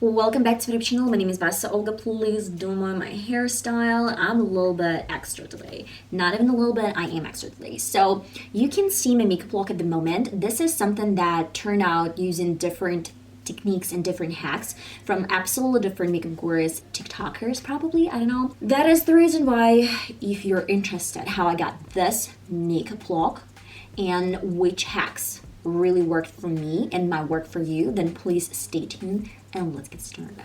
Welcome back to my YouTube channel. My name is VassaOlga. Please don't mind my hairstyle. I'm a little bit extra today. Not even a little bit, I am extra today. So you can see my makeup look at the moment. This is something that turned out using different techniques and different hacks from absolutely different makeup gurus, TikTokers probably, I don't know. That is the reason why, if you're interested how I got this makeup look and which hacks really worked for me and might work for you, then please stay tuned and let's get started.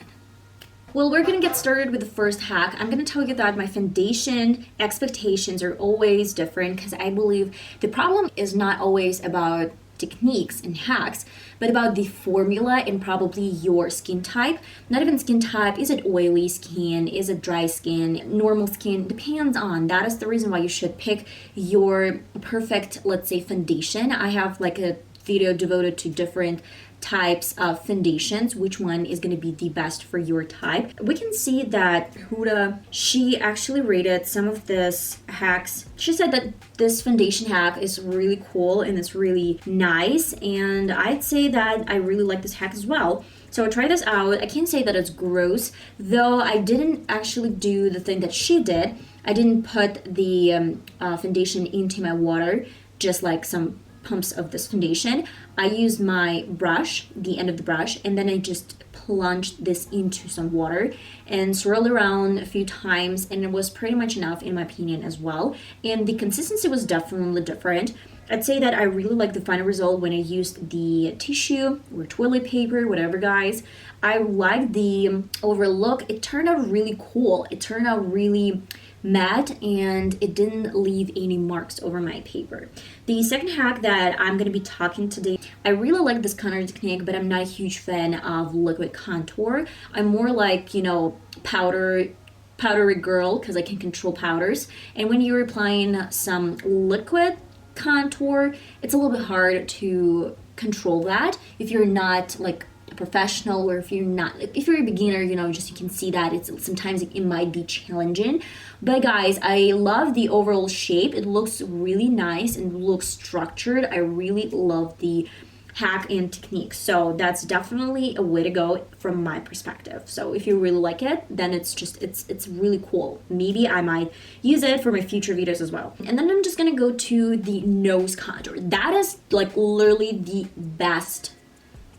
Well, we're gonna get started with the first hack. I'm gonna tell you that my foundation expectations are always different because I believe the problem is not always about techniques and hacks, but about the formula and probably your skin type. Not even skin type. Is it oily skin? Is it dry skin? Normal skin? Depends on. That is the reason why you should pick your perfect, let's say, foundation. I have like a video devoted to different types of foundations, which one is going to be the best for your type. We can see that Huda, she actually rated some of this hacks. She said that this foundation hack is really cool and it's really nice, and I'd say that I really like this hack as well. So I tried this out. I can't say that it's gross, though I didn't actually do the thing that she did. I didn't put the foundation into my water, just like some pumps of this foundation. I used my brush, the end of the brush, and then I just plunged this into some water and swirled around a few times, and it was pretty much enough in my opinion as well. And the consistency was definitely different. I'd say that I really like the final result when I used the tissue or toilet paper, whatever guys. I like the overall look. It turned out really cool. It turned out really matte and it didn't leave any marks over my paper. The second hack that I'm going to be talking today, I really like this contour technique, but I'm not a huge fan of liquid contour. I'm more like, you know, powdery girl because I can control powders. And when you're applying some liquid contour, it's a little bit hard to control that if you're not like a professional, or if you're a beginner, you know, just you can see that it's sometimes it might be challenging. But guys, I love the overall shape. It looks really nice and looks structured. I really love the hack and technique, so that's definitely a way to go from my perspective. So if you really like it, then it's really cool. Maybe I might use it for my future videos as well. And then I'm just gonna go to the nose contour. That is like literally the best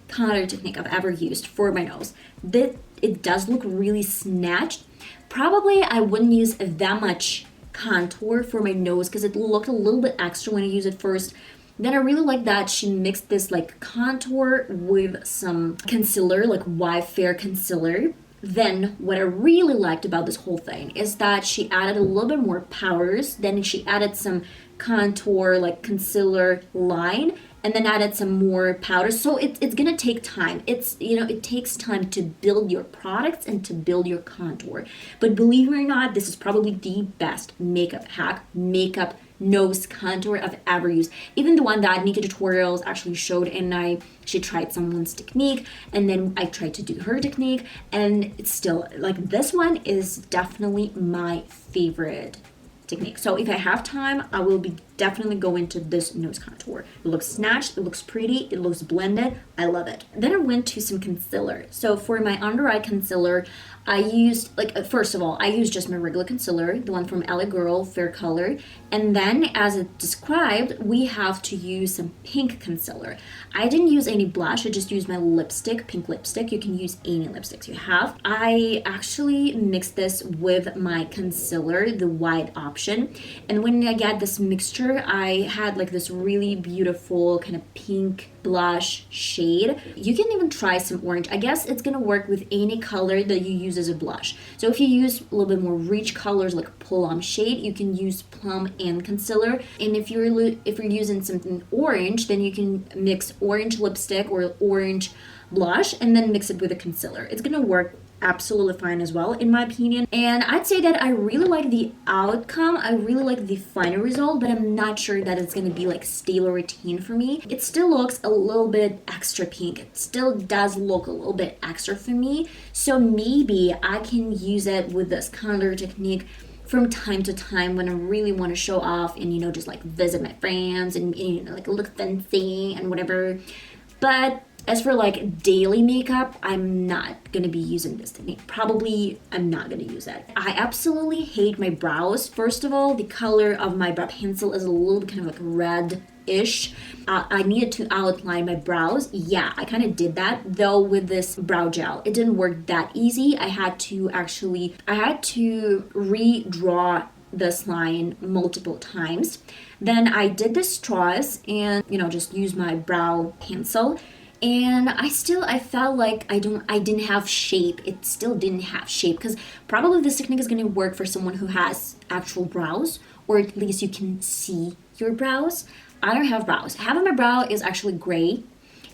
contour technique I've ever used for my nose. It does look really snatched. Probably I wouldn't use that much contour for my nose because it looked a little bit extra when I used it first. Then I really like that she mixed this like contour with some concealer, like white fair concealer. Then what I really liked about this whole thing is that she added a little bit more powders. Then she added some contour like concealer line, and then added some more powder. So it's gonna take time. It's, you know, it takes time to build your products and to build your contour. But believe it or not, this is probably the best makeup hack, makeup nose contour I've ever used. Even the one that Nika Tutorials actually showed, and she tried someone's technique, and then I tried to do her technique, and it's still like this one is definitely my favorite technique. So if I have time, I will be definitely go into this nose contour. It looks snatched, it looks pretty, it looks blended. I love it. Then I went to some concealer. So for my under eye concealer, I used, first of all, I used just my regular concealer, the one from L.A.Girl Fair Color. And then, as it described, we have to use some pink concealer. I didn't use any blush, I just used my lipstick, pink lipstick. You can use any lipsticks you have. I actually mixed this with my concealer, the white option. And when I got this mixture, I had like this really beautiful kind of pink blush shade. You can even try some orange. I guess it's gonna work with any color that you use as a blush. So if you use a little bit more rich colors like plum shade, you can use plum and concealer. And if you're using something orange, then you can mix orange lipstick or orange blush and then mix it with a concealer. It's gonna work absolutely fine as well, in my opinion. And I'd say that I really like the outcome. I really like the final result, but I'm not sure that it's gonna be like stable routine for me. It still looks a little bit extra pink. It still does look a little bit extra for me. So maybe I can use it with this contour technique from time to time when I really want to show off and, you know, just like visit my friends and, you know, like look fancy and whatever. But as for like daily makeup, I'm not gonna be using this technique. Probably I'm not gonna use it. I absolutely hate my brows. First of all, the color of my brow pencil is a little bit kind of like red-ish. I needed to outline my brows. Yeah, I kind of did that, though with this brow gel. It didn't work that easy. I had to redraw this line multiple times. Then I did the straws and, you know, just use my brow pencil. And I felt like I didn't have shape. It still didn't have shape, because probably this technique is going to work for someone who has actual brows, or at least you can see your brows. I don't have brows. Half of my brow is actually gray,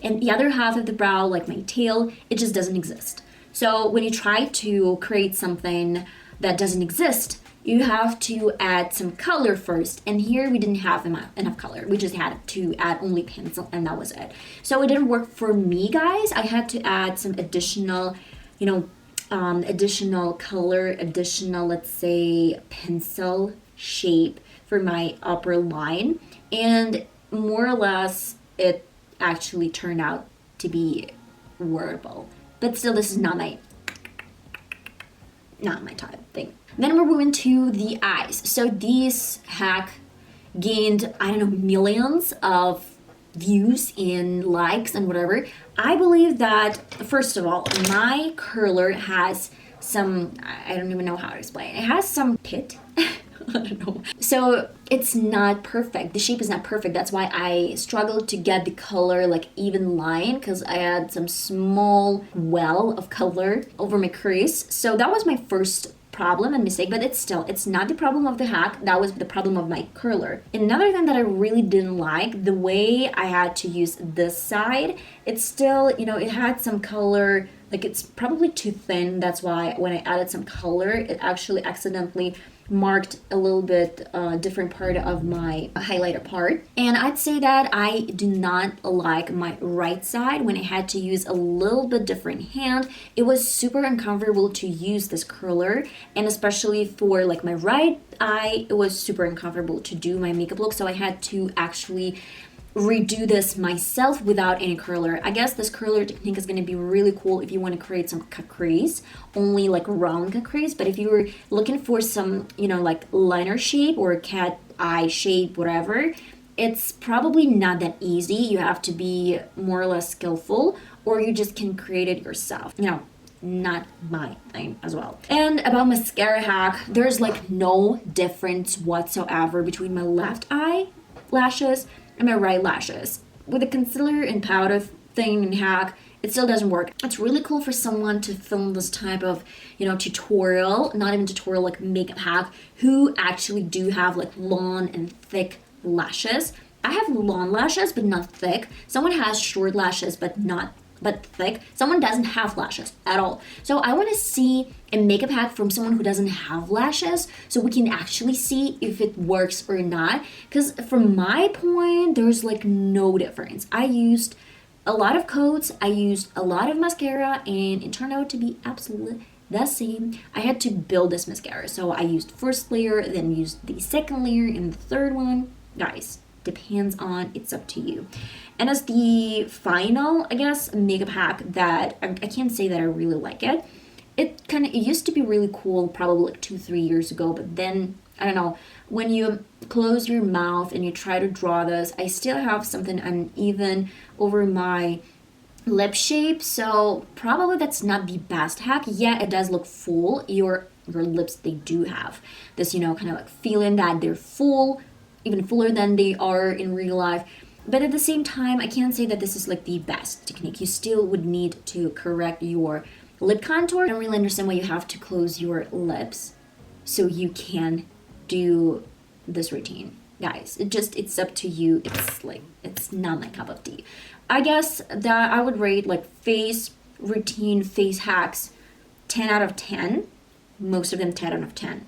and the other half of the brow, like my tail, it just doesn't exist. So when you try to create something that doesn't exist, you have to add some color first, and here we didn't have enough color. We just had to add only pencil, and that was it. So it didn't work for me, guys. I had to add some additional, you know, additional color, additional, let's say, pencil shape for my upper line, and more or less it actually turned out to be workable. But still, this is not my type thing. Then we're moving to the eyes. So this hack gained, I don't know, millions of views and likes and whatever. I believe that, first of all, my curler has some, I don't even know how to explain. It has some pit. I don't know. So it's not perfect. The shape is not perfect. That's why I struggled to get the color like even line, because I had some small well of color over my crease. So that was my first problem and mistake, but it's not the problem of the hack. That was the problem of my curler. Another thing that I really didn't like, the way I had to use this side, it's still, you know, it had some color, like it's probably too thin. That's why when I added some color, it actually accidentally marked a little bit different part of my highlighter part. And I'd say that I do not like my right side. When I had to use a little bit different hand, it was super uncomfortable to use this curler, and especially for like my right eye, it was super uncomfortable to do my makeup look. So I had to actually redo this myself without any curler. I guess this curler technique is going to be really cool if you want to create some catrice, only like round catrice. But if you were looking for some, you know, like liner shape or cat eye shape, whatever, it's probably not that easy. You have to be more or less skillful, or you just can create it yourself. You know, not my thing as well. And about mascara hack, there's like no difference whatsoever between my left eye lashes and my right lashes. With the concealer and powder thing and hack, it still doesn't work. It's really cool for someone to film this type of, you know, tutorial, not even tutorial, like makeup hack, who actually do have like long and thick lashes. I have long lashes, but not thick. Someone has short lashes, but thick. Someone doesn't have lashes at all. So I want to see a makeup hack from someone who doesn't have lashes, so we can actually see if it works or not. Because from my point, there's like no difference. I used a lot of coats, I used a lot of mascara, and it turned out to be absolutely the same. I had to build this mascara. So I used first layer, then used the second layer, and the third one. Guys, depends on, it's up to you. And as the final, I guess, makeup hack that I can't say that I really like it. It used to be really cool probably like 2-3 years ago, but then I don't know, when you close your mouth and you try to draw this, I still have something uneven over my lip shape, so probably that's not the best hack. Yeah, it does look full. Your lips, they do have this, you know, kind of like feeling that they're full, even fuller than they are in real life. But at the same time, I can't say that this is like the best technique. You still would need to correct your lip contour. I don't really understand why you have to close your lips so you can do this routine. Guys, it's up to you. It's not my cup of tea. I guess that I would rate like face routine, face hacks 10 out of 10. Most of them 10 out of 10.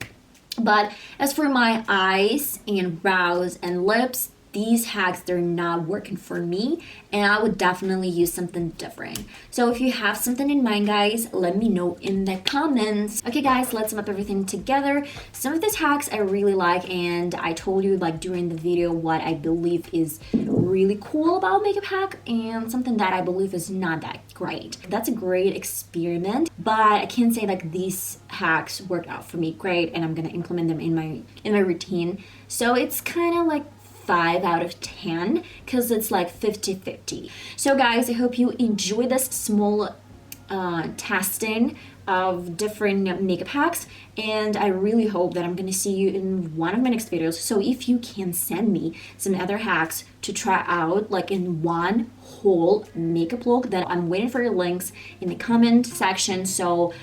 But as for my eyes and brows and lips, these hacks, they're not working for me, and I would definitely use something different. So if you have something in mind, guys, let me know in the comments. Okay guys, let's sum up everything together. Some of these hacks I really like, and I told you like during the video what I believe is really cool about makeup hack and something that I believe is not that great. That's a great experiment, but I can't say like these hacks worked out for me great and I'm gonna implement them in my routine. So it's kind of like 5 out of 10 because it's like 50-50. So guys, I hope you enjoy this small testing of different makeup hacks, and I really hope that I'm gonna see you in one of my next videos. So if you can send me some other hacks to try out like in one whole makeup look, then I'm waiting for your links in the comment section. So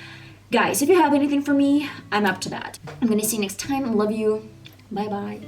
guys, if you have anything for me, I'm up to that. I'm gonna see you next time. Love you. Bye bye.